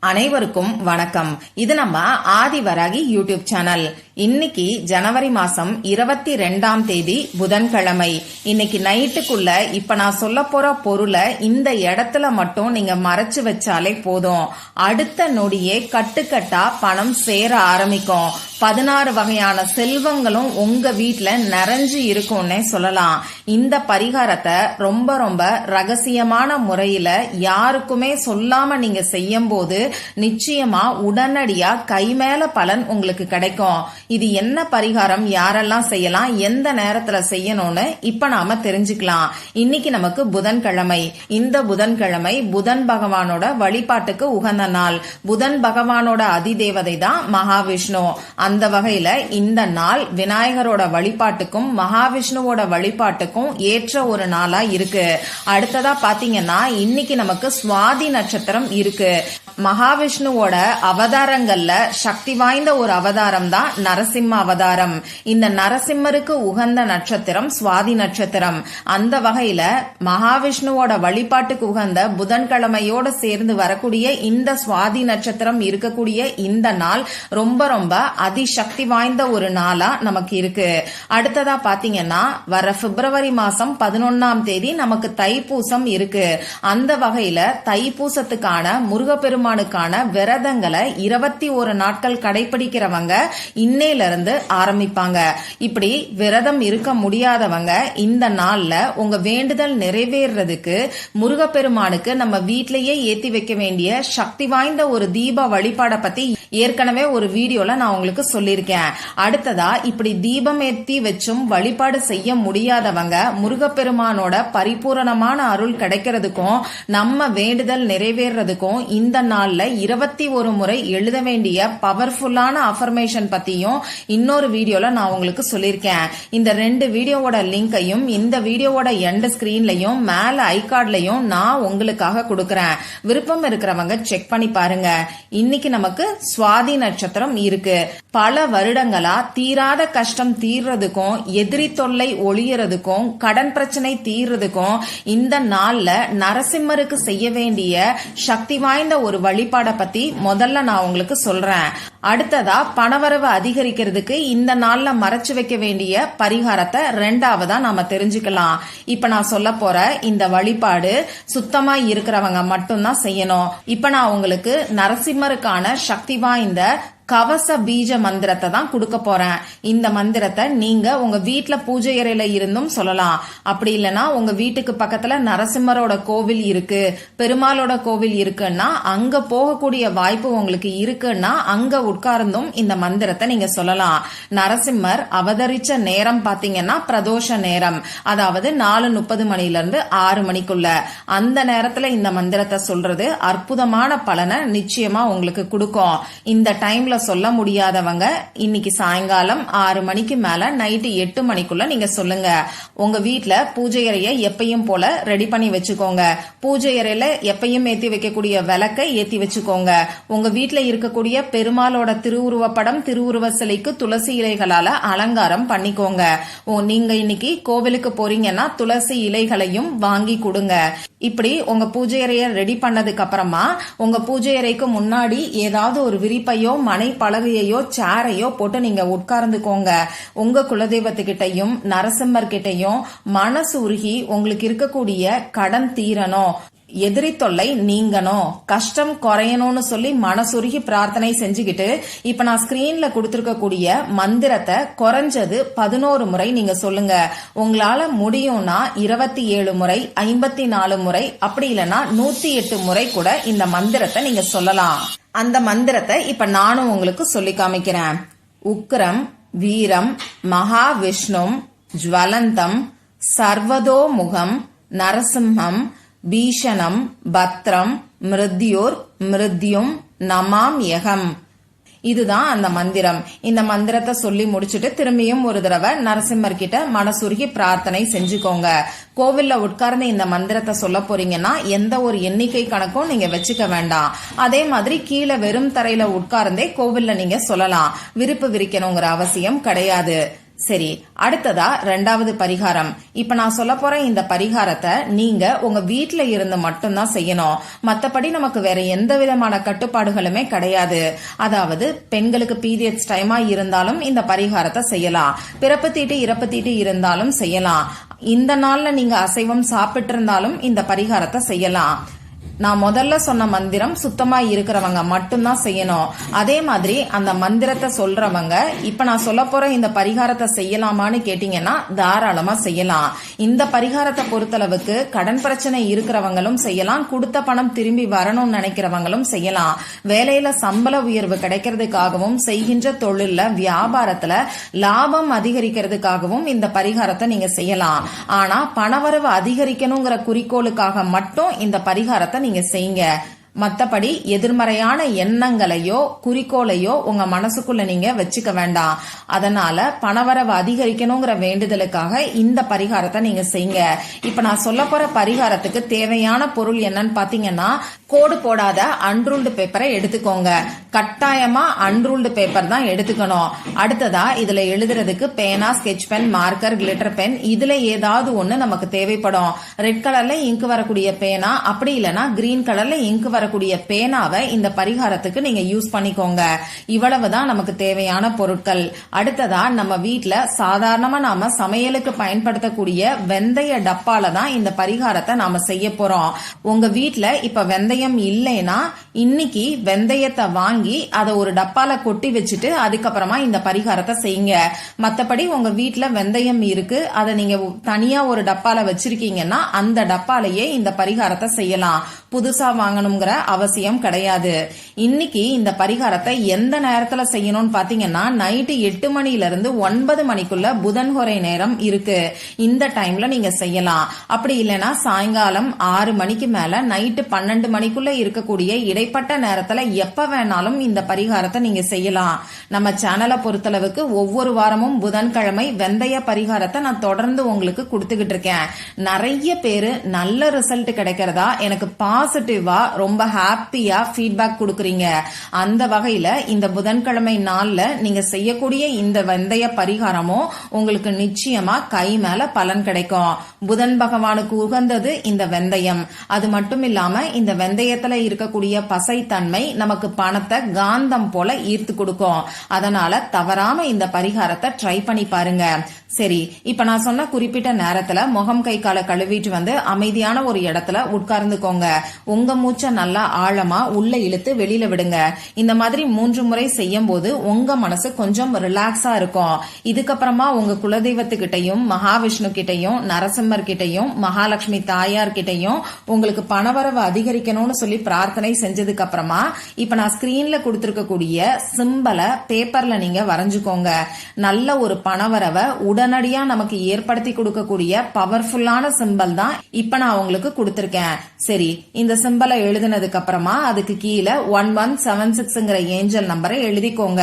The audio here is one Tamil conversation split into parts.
அனைவருக்கும் வணக்கம். இது நம்ம ஆதிவராகி யூடியூப் சேனல். இன்னைக்கு ஜனவரி மாசம் 22ஆம் தேதி புதன்கிழமை. இன்னைக்கு நைட்டுக்குள்ள இப்ப நான் சொல்ல போற பொருளை இந்த இடத்துல மட்டும் நீங்க மறைச்சு வச்சாலே போதும். அடுத்த நொடியே கட்டுக்கட்டா பணம் சேர ஆரம்பிக்கும். 16 வகையான செல்வங்களும் உங்க வீட்டுல நிறைஞ்சு இருக்கும்னே சொல்லலாம். இந்த பரிகாரத்தை ரொம்ப ரொம்ப ரகசியமான முறையில யாருக்குமே சொல்லாம நீங்க செய்யும் போது நிச்சயமா உடனடியா கை மேல பலன் உங்களுக்கு கிடைக்கும். இது என்ன பரிகாரம், யாரெல்லாம் செய்யலாம், எந்த நேரத்துல செய்யணும்னு இப்ப நாம தெரிஞ்சுக்கலாம். இன்னைக்கு நமக்கு புதன்கிழமை. இந்த புதன்கிழமை புதன் பகவானோட வழிபாட்டுக்கு உகந்த நாள். புதன் பகவானோட அதிதேவதை தான் மகாவிஷ்ணு. அந்த வகையில இந்த நாள் விநாயகரோட வழிபாட்டுக்கும் மகாவிஷ்ணுவோட வழிபாட்டுக்கும் ஏற்ற ஒரு நாளா இருக்கு. அடுத்ததா பாத்தீங்கன்னா இன்னைக்கு நமக்கு சுவாதி நட்சத்திரம் இருக்கு. மகாவிஷ்ணுவோட அவதாரங்கள்ல சக்தி வாய்ந்த ஒரு அவதாரம் தான் நரசிம்ம அவதாரம். இந்த நரசிம்மருக்கு உகந்த நட்சத்திரம் சுவாதி நட்சத்திரம். அந்த வகையில மகாவிஷ்ணுவோட வழிபாட்டுக்கு உகந்த புதன்கிழமையோட சேர்ந்து வரக்கூடிய இந்த சுவாதி நட்சத்திரம் இருக்கக்கூடிய இந்த நாள் ரொம்ப ரொம்ப அதிசக்தி வாய்ந்த ஒரு நாளா நமக்கு இருக்கு. அடுத்ததா பாத்தீங்கன்னா வர பிப்ரவரி மாசம் 11ஆம் தேதி நமக்கு தைப்பூசம் இருக்கு. அந்த வகையில தைப்பூசத்துக்கான முருகப்பெருமானுக்கான விரதங்களை 21 நாட்கள் கடைபிடிக்கிறவங்க இன்னையில இருந்து ஆரம்பிப்பாங்க. இப்படி விரதம் இருக்க முடியாதவங்க இந்த நாள்ல உங்க வேண்டுதல் நிறைவேறதுக்கு முருகப்பெருமானுக்கு நம்ம வீட்டிலேயே ஏத்தி வைக்க வேண்டிய சக்தி வாய்ந்த ஒரு தீப வழிபாட பத்தி ஏற்கனவே ஒரு வீடியோல நான் உங்களுக்கு சொல்லியிருக்கேன். அடுத்ததா இப்படி தீபம் ஏத்தி வச்சும் வழிபாடு செய்ய முடியாதவங்க முருகப்பெருமானோட பரிபூரணமான அருள் கிடைக்கிறதுக்கும் நம்ம வேண்டுதல் நிறைவேறதுக்கும் இந்த நாள்ல 21 முறை எழுத வேண்டிய பவர்ஃபுல்லான அஃபர்மேஷன் பத்தியும் இன்னொரு வீடியோல நான் உங்களுக்கு சொல்லியிருக்கேன். இந்த 2 வீடியோவோட லிங்கையும் இந்த வீடியோவோட எண்ட் ஸ்கிரீன்லயும் மேல ஐகார்ட்லயும் நான் உங்களுக்காக கொடுக்கறேன். விருப்பம் இருக்கிறவங்க செக் பண்ணி பாருங்க. இன்னைக்கு நமக்கு சுவாதி நட்சத்திரம் இருக்கு. பல வருடங்களா தீராத கஷ்டம் தீர்றதுக்கும் எதிரி தொல்லை ஒழியறதுக்கும் கடன் பிரச்சனை தீர்றதுக்கும் இந்த நாள்ல நரசிம்மருக்கு செய்ய வேண்டிய சக்தி வாய்ந்த ஒரு வழிபாட பத்தி முதல்ல நான் உங்களுக்கு சொல்றேன். அடுத்ததா பணவரவு அதிகரிக்கிறதுக்கு இந்த நாள்ல மறைச்சு வைக்க வேண்டிய பரிகாரத்தை 2வதா நாம தெரிஞ்சுக்கலாம். இப்ப நான் சொல்ல போற இந்த வழிபாடு சுத்தமா இருக்கிறவங்க மட்டும்தான் செய்யணும். இப்ப நான் உங்களுக்கு நரசிம்மருக்கான சக்தி வாய்ந்த கவச பீஜ மந்திரத்தை தான் கொடுக்க போறேன். இந்த மந்திரத்தை நீங்க உங்க வீட்டுல பூஜை அறையில இருந்தும் சொல்லலாம். அப்படி இல்லைன்னா உங்க வீட்டுக்கு பக்கத்துல நரசிம்மரோட கோவில் இருக்கு, பெருமாளோட கோவில் இருக்குன்னா அங்க போகக்கூடிய வாய்ப்பு உங்களுக்கு இருக்குன்னா அங்க உட்கார்ந்தும் இந்த மந்திரத்தை நீங்க சொல்லலாம். நரசிம்மர் அவதரிச்ச நேரம் பாத்தீங்கன்னா பிரதோஷ நேரம், அதாவது 4:30 மணில இருந்து 6 மணிக்குள்ள. அந்த நேரத்துல இந்த மந்திரத்தை சொல்றது அற்புதமான பலனை நிச்சயமா உங்களுக்கு கொடுக்கும். இந்த டைம்ல சொல்ல முடியாதவங்க இன்னைக்கு சாயங்காலம் 6 மணிக்கு மேல நைட்டு 8 மணிக்குள்ள நீங்க சொல்லுங்க. உங்க வீட்டுல பூஜை அறைய எப்பயும் போல ரெடி பண்ணி வச்சுக்கோங்க. பூஜை அறையில எப்பயும் ஏத்தி வைக்கக்கூடிய விளக்கை ஏத்தி வச்சுக்கோங்க. உங்க வீட்டுல இருக்கக்கூடிய பெருமாளோட திருவுருவ படம், திருவுருவ சிலைக்கு துளசி இலைகளால அலங்காரம் பண்ணிக்கோங்க. நீங்க இன்னைக்கு கோவிலுக்கு போறீங்கன்னா துளசி இலைகளையும் வாங்கி கொடுங்க. இப்படி உங்க பூஜை அறைய ரெடி பண்ணதுக்கு அப்புறமா உங்க பூஜை அறைக்கு முன்னாடி ஏதாவது ஒரு விரிப்பையோ மனை பலகையோ சேரையோ போட்டு நீங்க உட்கார்ந்துக்கோங்க. உங்க குலதெய்வத்துக்கிட்டையும் நரசிம்மர் கிட்டையும் மனசு உருகி உங்களுக்கு இருக்கக்கூடிய கடன் தீரணும், எதிரி தொல்லை நீங்கணும், கஷ்டம் குறையணும்னு சொல்லி மனசுருகி பிரார்த்தனை செஞ்சுக்கிட்டு இப்ப நான் ஸ்கிரீன்ல கொடுத்திருக்கக்கூடிய மந்திரத்தை குறைஞ்சது 11 முறை நீங்க சொல்லுங்க. உங்களால முடியும்னா 27 முறை, 54 முறை, அப்படி இல்லைன்னா 108 முறை கூட இந்த மந்திரத்தை நீங்க சொல்லலாம். அந்த மந்திரத்தை இப்ப நானும் உங்களுக்கு சொல்லி காமிக்கிறேன். உக்ரம் வீரம் மகாவிஷ்ணும் ஜ்வலந்தம் சர்வதோமுகம் நரசிம்மம் பீஷணம் பத்ரம் மிருத்யோர் மிருத்யும் நமாம் யகம். இதுதான் அந்த மந்திரம். இந்த மந்திரத்தை சொல்லி முடிச்சுட்டு திரும்பியும் ஒரு தடவை நரசிம்மர் கிட்ட மனசுருகி பிரார்த்தனை செஞ்சுக்கோங்க. கோவில்ல உட்கார்ந்து இந்த மந்திரத்தை சொல்ல போறீங்கன்னா எந்த ஒரு எண்ணிக்கை கணக்கும் நீங்க வச்சுக்க வேண்டாம். அதே மாதிரி கீழே வெறும் தரையில உட்கார்ந்தே கோவில்ல நீங்க சொல்லலாம். விருப்பு விரிக்கணுங்கிற அவசியம் கிடையாது. சரி, அடுத்ததா 2வது பரிகாரம். இப்ப நான் சொல்ல போற இந்த பரிகாரத்தை நீங்க உங்க வீட்ல இருந்து மட்டும்தான் செய்யணும். மத்தபடி நமக்கு வேற எந்த விதமான கட்டுப்பாடுகளுமே கிடையாது. அதாவது பெண்களுக்கு பீரியட்ஸ் டைமா இருந்தாலும் இந்த பரிகாரத்தை செய்யலாம். பிறப்பு தீட்டு இறப்பு தீட்டு இருந்தாலும் செய்யலாம். இந்த நாள்ல நீங்க அசைவம் சாப்பிட்டு இருந்தாலும் இந்த பரிகாரத்தை செய்யலாம். நான் முதல்ல சொன்ன மந்திரம் சுத்தமா இருக்கிறவங்க மட்டும்தான் செய்யணும். அதே மாதிரி அந்த மந்திரத்தை சொல்றவங்க இப்ப நான் சொல்ல போற இந்த பரிகாரத்தை செய்யலாமான்னு கேட்டீங்கன்னா தாராளமா செய்யலாம். இந்த பரிகாரத்தை பொறுத்தளவுக்கு கடன் பிரச்சனை இருக்கிறவங்களும் செய்யலாம், கொடுத்த பணம் திரும்பி வரணும்னு நினைக்கிறவங்களும் செய்யலாம். வேலையில சம்பள உயர்வு கிடைக்கிறதுக்காகவும் செய்கின்ற தொழில்ல வியாபாரத்துல லாபம் அதிகரிக்கிறதுக்காகவும் இந்த பரிகாரத்தை நீங்க செய்யலாம். ஆனா பணவரவு அதிகரிக்கணுங்கிற குறிக்கோளுக்காக மட்டும் இந்த பரிகாரத்தை நீங்க செய்யுங்க. மத்தபடி எதிர்மறையான எண்ணங்களையோ குறிக்கோளையோ உங்க மனசுக்குள்ள நீங்க வச்சுக்க வேண்டாம். அதனால பணவரவு அதிகரிக்கணுங்கிற வேண்டுதலுக்காக இந்த பரிகாரத்தை நீங்க செய்யுங்க. இப்ப நான் சொல்ல போற பரிகாரத்துக்கு தேவையான பொருள் என்னன்னு பாத்தீங்கன்னா, கோடு போடாத அன்ரூல்டு பேப்பரை எடுத்துக்கோங்க. கட்டாயமா அன்ரூல்டு பேப்பர் தான் எடுத்துக்கணும். அடுத்ததா இதுல எழுதுறதுக்கு பேனா, sketch pen, marker, glitter pen, இதுல ஏதாவது ஒண்ணு நமக்கு தேவைப்படும். ரெட் கலர்ல இங்கு வரக்கூடிய பேனா, அப்படி இல்லைன்னா கிரீன் கலர்ல இங்கு வரக்கூடிய பேனாவை இந்த பரிகாரத்துக்கு நீங்க யூஸ் பண்ணிக்கோங்க. இவ்வளவுதான் நமக்கு தேவையான பொருட்கள். அடுத்ததா நம்ம வீட்ல சாதாரணமா நாம சமையலுக்கு பயன்படுத்தக்கூடிய வெந்தய டப்பால தான் இந்த பரிகாரத்தை நாம செய்ய போறோம். உங்க வீட்ல இப்ப வெந்தயம் இல்லைன்னா இன்னைக்கு வெந்தயத்தை வாங்கி அதை ஒரு டப்பால கொட்டி வச்சுட்டு அதுக்கப்புறமா இந்த பரிகாரத்தை செய்யுங்க. மத்தபடி உங்க வீட்ல வெந்தயம் இருக்கு, அதை நீங்க தனியா ஒரு டப்பால வச்சிருக்கீங்கன்னா அந்த டப்பாலேயே இந்த பரிகாரத்தை செய்யலாம். புதுசா வாங்கணுங்கிற அவசியம் கிடையாது. இன்னைக்கு இந்த பரிகாரத்தை எந்த நேரத்துல செய்யணும்னு பாத்தீங்கன்னா, நைட்டு 8 மணில இருந்து 9 மணிக்குள்ள புதன்கொரை நேரம் இருக்கு. இந்த டைம்ல நீங்க செய்யலாம். அப்படி இல்லைன்னா சாயங்காலம் 6 மணிக்கு மேல நைட்டு 12 மணிக்குள்ள இருக்கக்கூடிய இடைப்பட்ட நேரத்துல எப்ப வேணாலும் இந்த பரிகாரத்தை நீங்க செய்யலாம். நம்ம சேனலை பொறுத்தளவுக்கு ஒவ்வொரு வாரமும் புதன்கிழமை வெந்தய பரிகாரத்தை நான் தொடர்ந்து உங்களுக்கு கொடுத்துக்கிட்டு இருக்கேன். நிறைய பேரு நல்ல ரிசல்ட் கிடைக்கிறதா எனக்கு பாசிட்டிவா ரொம்ப ஹாப்பியா ஃபீட்பேக் கொடுக்குறீங்க. அந்த வகையில இந்த புதன்கிழமை நாள்ல நீங்க செய்யக்கூடிய இந்த வெந்தய பரிகாரமும் உங்களுக்கு நிச்சயமா கை மேல பலன் கிடைக்கும். புதன் பகவானுக்கு உகந்தது இந்த வெந்தயம். அது மட்டும் இல்லாம இந்த வெந்தயத்துல இருக்கக்கூடிய பசைத்தன்மை நமக்கு பணத்தை காந்தம் போல ஈர்த்து கொடுக்கும். அதனால தவறாம இந்த பரிகாரத்தை ட்ரை பண்ணி பாருங்க. சரி, இப்ப நான் சொன்ன குறிப்பிட்ட நேரத்துல முகம் கை காலை கழுவிட்டு வந்து அமைதியான ஒரு இடத்துல உட்கார்ந்துக்கோங்க. உங்க மூச்சை நல்லா ஆழமா உள்ள இழுத்து வெளியில விடுங்க. இந்த மாதிரி 3 முறை செய்யும் போது உங்க மனசு கொஞ்சம் ரிலாக்ஸா இருக்கும். இதுக்கப்புறமா உங்க குலதெய்வத்துக்கிட்டையும் மகாவிஷ்ணு கிட்டையும் நரசிம்மர் கிட்டையும் மகாலட்சுமி தாயார் கிட்டையும் உங்களுக்கு பணவரவு அதிகரிக்கணும்னு சொல்லி பிரார்த்தனை செஞ்சதுக்கு அப்புறமா இப்ப நான் ஸ்கிரீன்ல கொடுத்திருக்கக்கூடிய சிம்பலை பேப்பர்ல நீங்க வரைஞ்சுக்கோங்க. நல்ல ஒரு பணவரவை உடனடியா நமக்கு ஏற்படுத்தி கொடுக்கக்கூடிய பவர்ஃபுல்லான சிம்பல் தான் இப்ப நான் உங்களுக்கு கொடுத்திருக்கேன். சரி, இந்த சிம்பலை எழுதினதுக்கு அப்புறமா அதுக்கு கீழே 1176ங்கிற ஏஞ்சல் நம்பரை எழுதிக்கோங்க.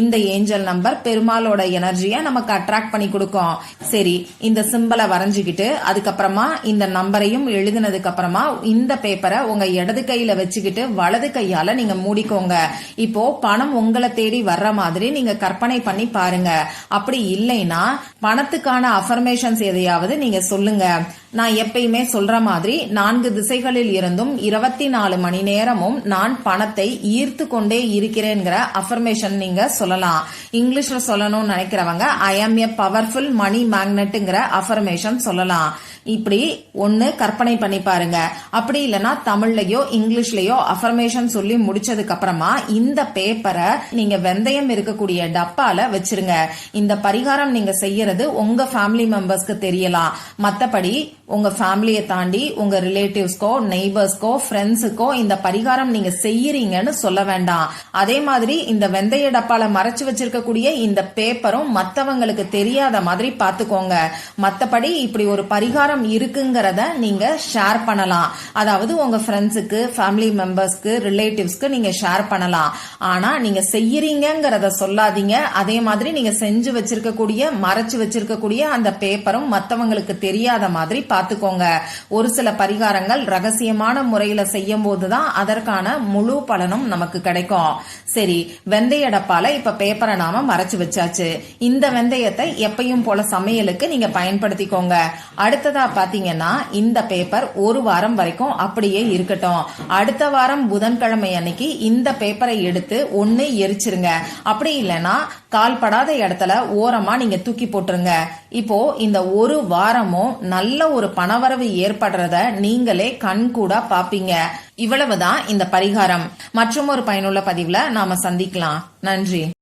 இந்த ஏஞ்சல் நம்பர் பெருமாளோட எனர்ஜியை நமக்கு அட்ராக்ட் பண்ணி கொடுக்கும். சரி, இந்த சிம்பலை வரைஞ்சுக்கிட்டு அதுக்கப்புறமா இந்த நம்பரையும் எழுதினதுக்கு அப்புறமா இந்த பேப்பரை உங்க இடது கையில வச்சுக்கிட்டு வலது கையால நீங்க மூடிக்கோங்க. இப்போ பணம் உங்களை தேடி வர்ற மாதிரி நீங்க கற்பனை பண்ணி பாருங்க. அப்படி இல்லைன்னா பணத்துக்கான அஃபர்மேஷன்ஸ் எதையாவது நீங்க சொல்லுங்க. நான் எப்பயுமே சொல்ற மாதிரி 4 திசைகளில் இருந்தும் 24 மணி நேரமும் நான் பணத்தை ஈர்த்து கொண்டே இருக்கிறேங்கிற அஃபர்மேஷன் நீங்க சொல்லலாம். இங்கிலீஷ்ல சொல்லணும்னு நினைக்கிறவங்க ஐ ஆம் எ பவர்ஃபுல் மணி மேக்னெட்ங்கிற அஃபர்மேஷன் சொல்லலாம். இப்படி ஒன்னு கற்பனை பண்ணி பாருங்க. அப்படி இல்லைன்னா தமிழ்லயோ இங்கிலீஷ்லயோ அஃபர்மேஷன் சொல்லி முடிச்சதுக்கு அப்புறமா இந்த பேப்பரை நீங்க வெந்தயம் இருக்கக்கூடிய டப்பால வச்சிருங்க. இந்த பரிகாரம் நீங்க செய்யறது உங்க ஃபேமிலி மெம்பர்ஸ்க்கு தெரியலாம். மத்தபடி உங்க ஃபேமிலியை தாண்டி உங்க ரிலேட்டிவ்ஸ்க்கோ நெய்பர்ஸ்க்கோ ஃப்ரெண்ட்ஸுக்கோ இந்த பரிகாரம் நீங்க செய்யறீங்கன்னு சொல்ல வேண்டாம். அதே மாதிரி இந்த வெந்தய டப்பால மறைச்சு வச்சிருக்கக்கூடிய இந்த பேப்பரும் மத்தவங்களுக்கு தெரியாத மாதிரி பாத்துக்கோங்க. மத்தபடி இப்படி ஒரு பரிகாரம் இருக்குங்கிறத நீங்க ஷேர் பண்ணலாம். அதாவது உங்க ஃப்ரெண்ட்ஸுக்கு ஃபேமிலி மெம்பர்ஸ்க்கு ரிலேட்டிவ்ஸ்க்கு நீங்க ஷேர் பண்ணலாம். ஆனா நீங்க செய்யறீங்கிறத சொல்லாதீங்க. அதே மாதிரி நீங்க செஞ்சு வச்சிருக்கக்கூடிய மறைச்சு வச்சிருக்கக்கூடிய அந்த பேப்பரும் மத்தவங்களுக்கு தெரியாத மாதிரி காத்துக்கோங்க. ஒரு சில பரிகாரங்கள் ரகசியமான முறையில செய்யும் போதுதான் அதற்கான முழு பலனும் நமக்கு கிடைக்கும். சரி, வெந்தய டப்பால இப்ப பேப்பரை நாம மறைச்சு வச்சாச்சு. இந்த வெந்தயத்தை எப்பயும் போல சமையலுக்கு நீங்க பயன்படுத்திக்கோங்க. அடுத்ததா பாத்தீங்கன்னா இந்த பேப்பர் ஒரு வாரம் வரைக்கும் அப்படியே இருக்கட்டும். அடுத்த வாரம் புதன்கிழமை அன்னைக்கு இந்த பேப்பரை எடுத்து ஒண்ணு எரிச்சிருங்க. அப்படி இல்லைன்னா கால்படாத இடத்துல ஓரமா நீங்க தூக்கி போட்டுருங்க. இப்போ இந்த ஒரு வாரமும் நல்ல ஒரு பணவரவு ஏற்படுறத நீங்களே கண் கூட பாப்பீங்க. இவ்வளவுதான் இந்த பரிகாரம். மற்றும் ஒரு பயனுள்ள பதிவுல நாம சந்திக்கலாம். நன்றி.